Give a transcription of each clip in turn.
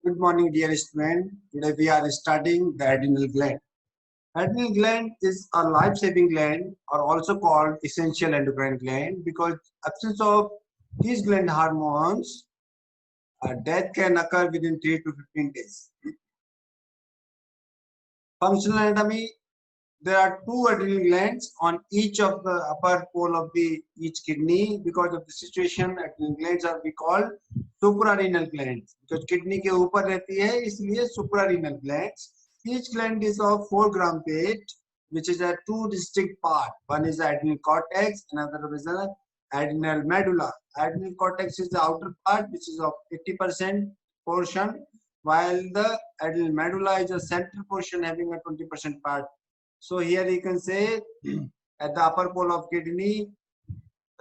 Good morning, dear student. Today we are studying the adrenal gland. Adrenal gland is a life-saving gland, or also called essential endocrine gland, because absence of these gland hormones, death can occur within 3 to 15 days. Functional anatomy: there are two adrenal glands on each of the upper pole of the each kidney. Because of the situation, adrenal glands are we called suprarenal glands. because kidney के ऊपर रहती है इसलिए suprarenal glands. Each gland is of 4 gram weight, which is a two distinct part. One is the adrenal cortex, another is the adrenal medulla. Adrenal cortex is the outer part, which is of 80% portion, while the adrenal medulla is a central portion having a 20% part. So here you can say at the upper pole of kidney,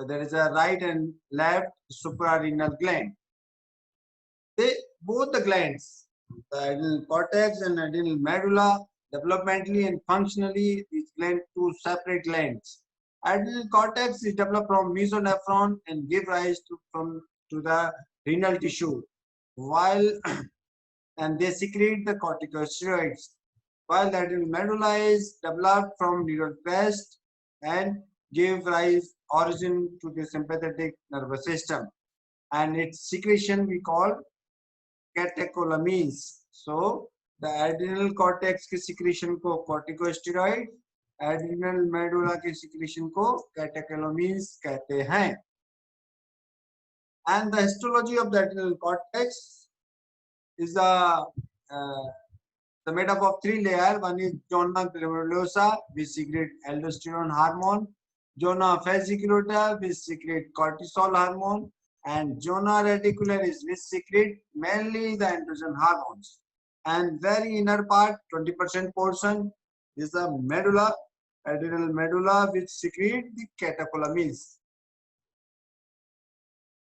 there is a right and left suprarenal gland. Both the glands, the adrenal cortex and adrenal medulla, developmentally and functionally, these glands two separate glands. Adrenal cortex is developed from mesonephron and give rise to the renal tissue, while and they secrete the corticosteroids, while the adrenal medulla is developed from neural crest and give rise origin to the sympathetic nervous system, and its secretion we call catecholamines. So the adrenal cortex के secretion को corticosteroid, adrenal medulla के secretion को catecholamines कहते हैं. And the histology of the adrenal cortex is made up of 3 layers. One is zona granulosa, which secrete aldosterone hormone, zona fasciculata, which secrete cortisol hormone, and zona reticularius, which secrete mainly the androgen hormones. And very inner part, 20% portion, is the medulla, adrenal medulla, which secrete the catecholamines.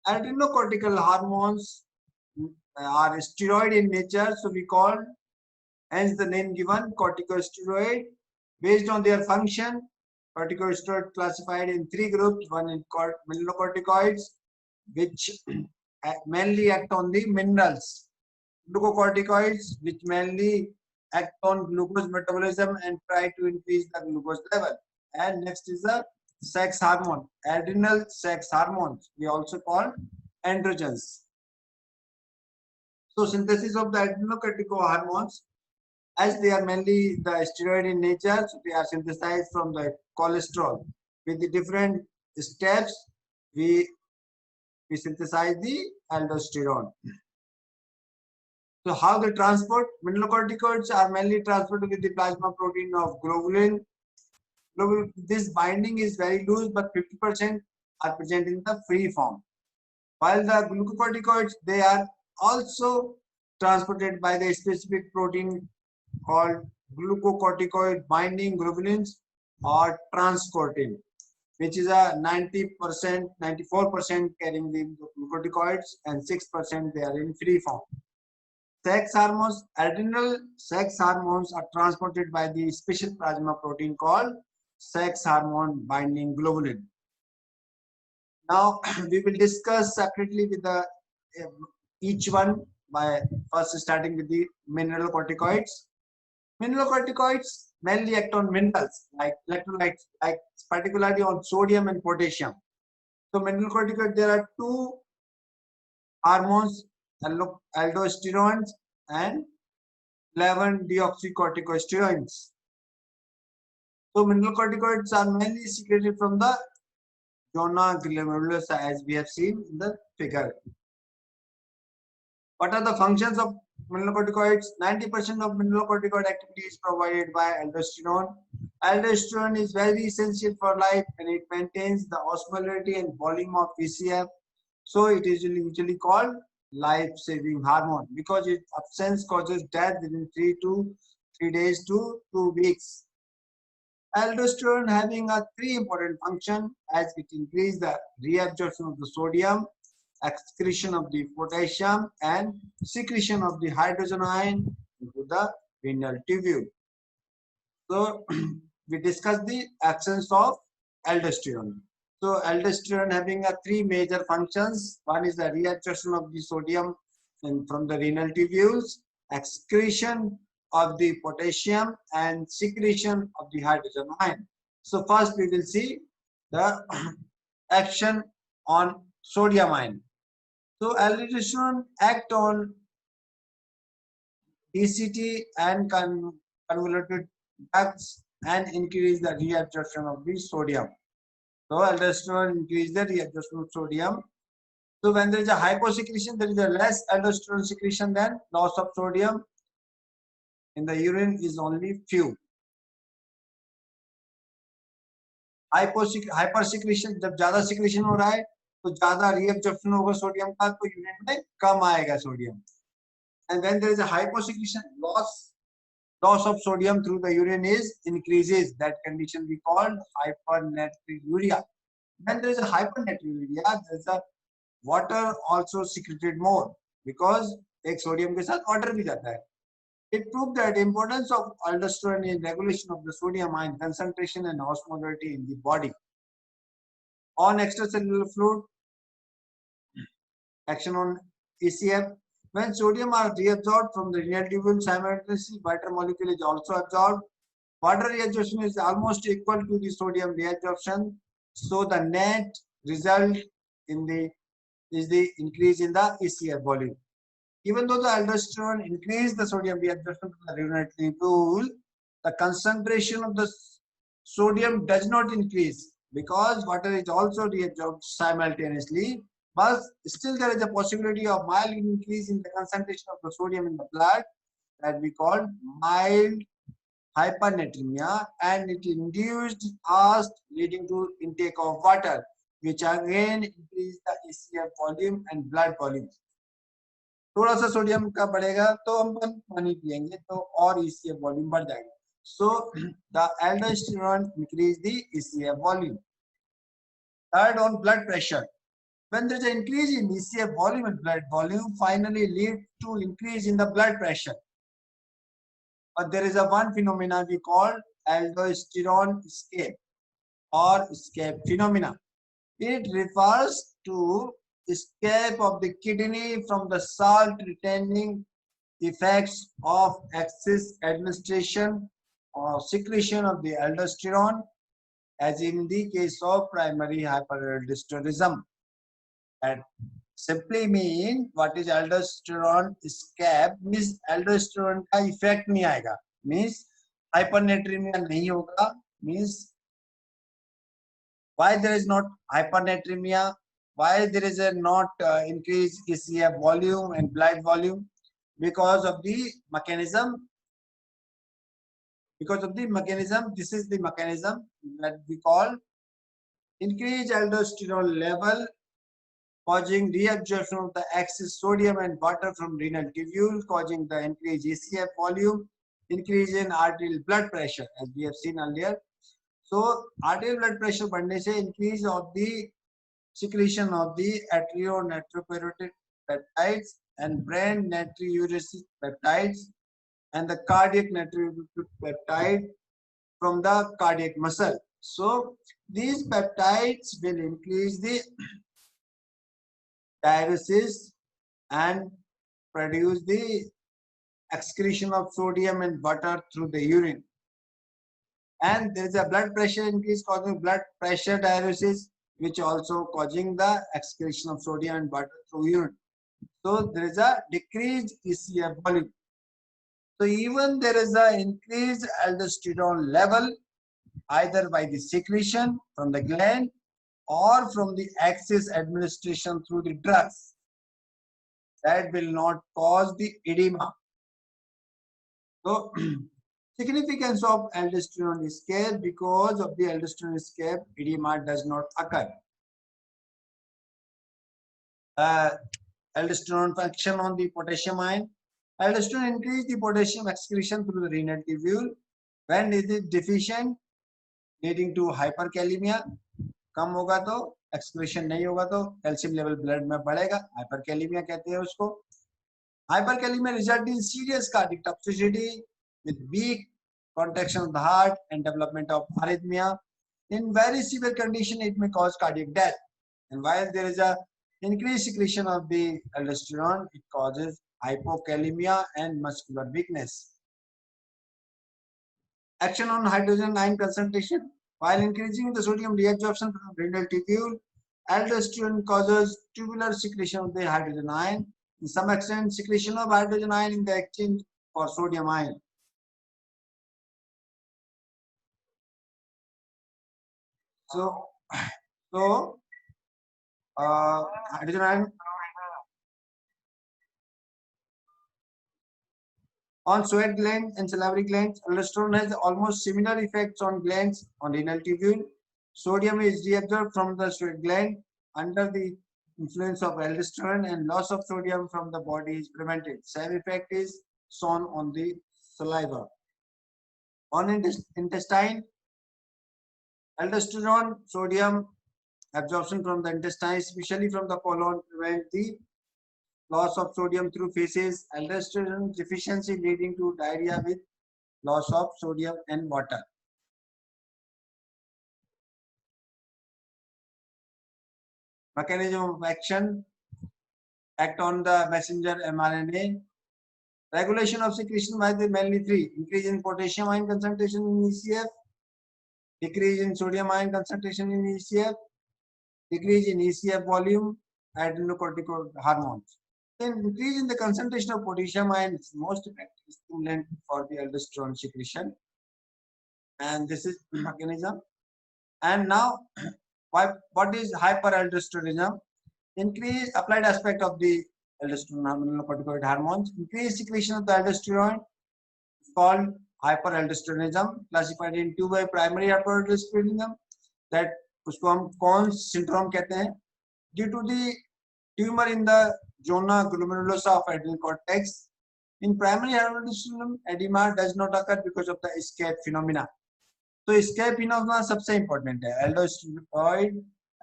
Adrenocortical hormones are steroid in nature, so we call, hence the name given, corticosteroid. Based on their function, corticosteroid classified in 3 groups. One is called mineralocorticoids, which mainly act on the minerals. Glucocorticoids, which mainly act on glucose metabolism and try to increase the glucose level. And next is the sex hormone, adrenal sex hormones, we also call androgens. So synthesis of the adrenocortical hormones, as they are mainly the steroid in nature, so they are synthesized from the cholesterol. With the different steps, we synthesize the aldosterone. So how they transport? Mineralocorticoids are mainly transported with the plasma protein of globulin. This binding is very loose, but 50% are present in the free form. While the glucocorticoids, they are also transported by the specific protein called glucocorticoid binding globulins or transcortin, which is a 90%, 94% carrying the glucocorticoids and 6% they are in free form. Sex hormones, adrenal sex hormones are transported by the special plasma protein called sex hormone binding globulin. Now we will discuss separately with the each one by first starting with the mineralocorticoids. Mineralocorticoids mainly act on minerals like electrolytes, like particularly on sodium and potassium. So mineralocorticoids, there are 2 hormones, aldosterones and 11 deoxycorticosteroids. So mineralocorticoids are mainly secreted from the zona granulosa, as we have seen in the figure. What are the functions of mineralocorticoids? 90% of mineralocorticoid activity is provided by aldosterone. Aldosterone is very essential for life and it maintains the osmolarity and volume of VCF. So it is usually called life-saving hormone because its absence causes death within 3 days to 2 weeks. Aldosterone having a 3 important functions, as it increases the reabsorption of the sodium, excretion of the potassium, and secretion of the hydrogen ion into the renal tubule. So we discussed the absence of aldosterone. So aldosterone having a 3 major functions. One is the reabsorption of the sodium and from the renal tubules, excretion of the potassium and secretion of the hydrogen ion. So first we will see the action on sodium ion. So aldosterone act on DCT and convoluted ducts and increase the reabsorption of the sodium. So aldosterone increase the reabsorption of sodium. So when there is a hyposecretion, there is a less aldosterone secretion, than loss of sodium in the urine is only few. हाइपरसिक्रेशन, जब ज्यादा secretion हो रहा है तो ज्यादा reabsorption होगा sodium का, तो यूरिन में कम आएगा sodium. And when there is a hyposecretion, loss of sodium through the urine is increases. That condition we call hypernatriuria. When there is a hypernatriuria, there is a water also secreted more, because एक sodium के साथ water भी जाता है. It proved that importance of aldosterone in regulation of the sodium ion concentration and osmolarity in the body. On extracellular fluid, action on ECF. When sodium are reabsorbed from the renal tubule, simultaneously water molecule is also absorbed. Water reabsorption is almost equal to the sodium reabsorption. So the net result is the increase in the ECF volume. Even though the aldosterone increase the sodium reabsorption to the renal tubule, the concentration of the sodium does not increase, because water is also reabsorbed simultaneously. But still there is a possibility of mild increase in the concentration of the sodium in the blood, that we call mild hypernatremia, and it induced thirst leading to intake of water, which again increase the ECF volume and blood volume. थोड़ा सा sodium का बढ़ेगा तो हम पानी पिएंगे तो और ECF वॉल्यूम बढ़ जाएगा. So the aldosterone increase the ECF volume. Third, on blood pressure. When there is an increase in ECF volume and blood volume, finally lead to increase in the blood pressure. But there is a one phenomena we call aldosterone escape or escape phenomena. It refers to escape of the kidney from the salt retaining effects of excess administration or secretion of the aldosterone, as in the case of primary hyperaldosteronism. That simply mean what is aldosterone escape means aldosterone का effect नहीं आएगा, means hypernatremia नहीं होगा. Means why there is not hypernatremia, why there is a not increase ECF volume and blood volume? Because of the mechanism. This is the mechanism that we call increased aldosterone level causing reabsorption of the excess sodium and water from renal tubule, causing the increased ECF volume, increase in arterial blood pressure, as we have seen earlier. So arterial blood pressure बढ़ने से increase of the secretion of the arterionatriuretic peptides and brain natriuretic peptides and the cardiac natriuretic peptide from the cardiac muscle. So these peptides will increase the diuresis and produce the excretion of sodium and water through the urine. And there is a blood pressure increase causing blood pressure diuresis, which also causing the excretion of sodium and water through urine. So there is a decreased ECF volume. So even there is an increased aldosterone level either by the secretion from the gland or from the excess administration through the drugs, that will not cause the edema. So significance of aldosterone escape: because of the aldosterone escape, edema does not occur. Aldosterone function on the potassium ion. Aldosterone increase the potassium excretion through the renal tubule. When it is deficient, leading to hyperkalemia. कम होगा तो excretion नहीं होगा तो calcium level blood में बढ़ेगा, hyperkalaemia कहते हैं उसको. Hyperkalemia result in serious cardiac toxicity with weak contraction of the heart and development of arrhythmia. In very severe condition, it may cause cardiac death. And while there is a Increased secretion of the aldosterone, it causes hypokalemia and muscular weakness. Action on hydrogen ion concentration. While increasing the sodium reabsorption from the renal tubule, aldosterone causes tubular secretion of the hydrogen ion. In some extent, secretion of hydrogen ion in the exchange for sodium ion. So hydrogen ion on sweat glands and salivary glands. Aldosterone has almost similar effects on glands on renal tubule. Sodium is reabsorbed from the sweat gland under the influence of aldosterone, and loss of sodium from the body is prevented. Same effect is shown on the saliva. On intestine, aldosterone, sodium absorption from the intestine, especially from the colon, prevent the loss of sodium through feces. Aldosterone deficiency leading to diarrhea with loss of sodium and water. Mechanism of action: act on the messenger mRNA. Regulation of secretion by the mainly three: increase in potassium ion concentration in ECF, decrease in sodium ion concentration in ECF, decrease in ECF volume, adrenocorticoid hormones. Then increase in the concentration of potassium ion is most effective stimulant for the aldosterone secretion, and this is mechanism. And now, what is hyperaldosteronism? Increase applied aspect of the aldosterone hormones. Increase secretion of the aldosterone is called hyperaldosteronism, classified in two by primary hyperaldosteronism, that उसको हम Conn's syndrome कहते हैं. Due to the tumor in the zona glomerulosa of adrenal cortex, in primary hyperaldosteronism, edema does not occur because of the escape phenomena. तो escape phenomena सबसे important है.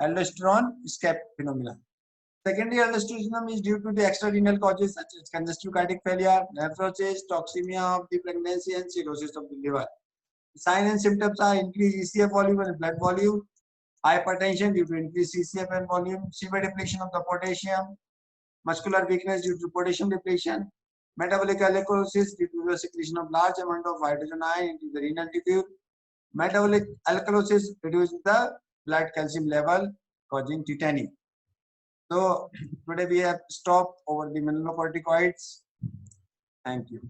Aldosterone escape phenomena. Secondary aldosteronism is due to the extrarenal causes such as congestive cardiac failure, nephrosis, toxemia of the pregnancy, and cirrhosis of the liver. Signs and symptoms are increased ECF volume and blood volume, hypertension due to increased ECF and volume, severe depletion of the potassium, muscular weakness due to potassium depletion, metabolic alkalosis due to the secretion of large amount of hydrogen ion into the renal tubule. Metabolic alkalosis reduces the blood calcium level, causing tetany. So today we have stopped over the mineralocorticoids. Thank you.